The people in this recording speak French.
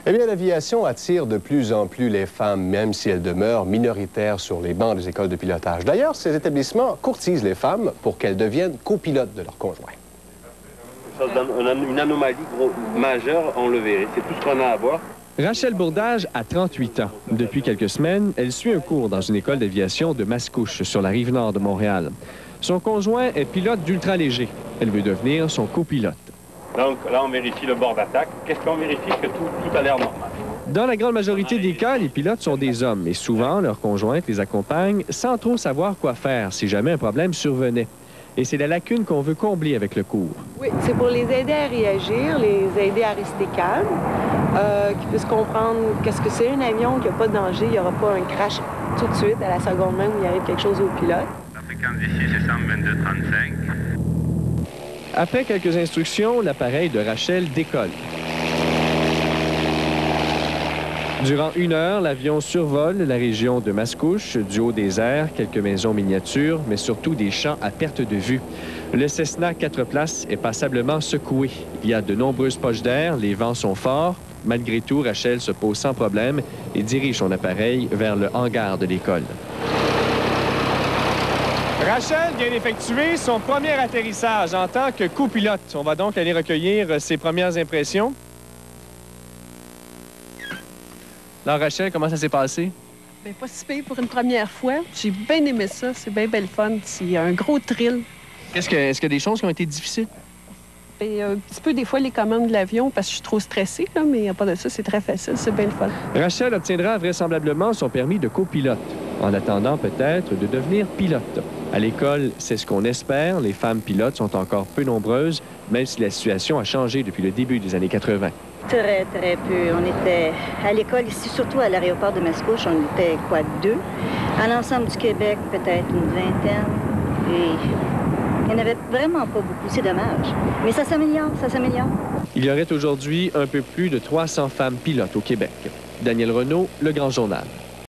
Eh bien, l'aviation attire de plus en plus les femmes, même si elles demeurent minoritaires sur les bancs des écoles de pilotage. D'ailleurs, ces établissements courtisent les femmes pour qu'elles deviennent copilotes de leurs conjoints. Une anomalie majeure, on le verrait. C'est tout ce qu'on a à voir. Rachel Bourdage a 38 ans. Depuis quelques semaines, elle suit un cours dans une école d'aviation de Mascouche, sur la rive nord de Montréal. Son conjoint est pilote d'ultra-léger. Elle veut devenir son copilote. Donc là, on vérifie le bord d'attaque. Qu'est-ce qu'on vérifie? Que tout a l'air normal. Dans la grande majorité des cas, les pilotes sont des hommes et souvent, leurs conjointes les accompagnent sans trop savoir quoi faire si jamais un problème survenait. Et c'est la lacune qu'on veut combler avec le cours. Oui, c'est pour les aider à réagir, les aider à rester calmes, qu'ils puissent comprendre qu'est-ce que c'est un avion, qu'il n'y a pas de danger, il n'y aura pas un crash tout de suite à la seconde même où il arrive quelque chose au pilote. La fréquence d'ici, c'est 122,35. Après quelques instructions, l'appareil de Rachel décolle. Durant 1 heure, l'avion survole la région de Mascouche, du haut des airs, quelques maisons miniatures, mais surtout des champs à perte de vue. Le Cessna 4 places est passablement secoué. Il y a de nombreuses poches d'air, les vents sont forts. Malgré tout, Rachel se pose sans problème et dirige son appareil vers le hangar de l'école. Rachel vient d'effectuer son premier atterrissage en tant que copilote. On va donc aller recueillir ses premières impressions. Alors, Rachel, comment ça s'est passé? Bien, pas si pire pour une première fois. J'ai bien aimé ça. C'est bien belle fun. C'est un gros thrill. Est-ce qu'il y a des choses qui ont été difficiles? Bien, un petit peu, des fois, les commandes de l'avion, parce que je suis trop stressée, là, mais à part de ça, c'est très facile. C'est bien le fun. Rachel obtiendra vraisemblablement son permis de copilote, en attendant peut-être de devenir pilote. À l'école, c'est ce qu'on espère. Les femmes pilotes sont encore peu nombreuses, même si la situation a changé depuis le début des années 80. Très, très peu. On était à l'école ici, surtout à l'aéroport de Mascouche, on était, 2? À l'ensemble du Québec, peut-être une vingtaine. Et il n'y en avait vraiment pas beaucoup. C'est dommage. Mais ça s'améliore, ça s'améliore. Il y aurait aujourd'hui un peu plus de 300 femmes pilotes au Québec. Daniel Renaud, Le Grand Journal.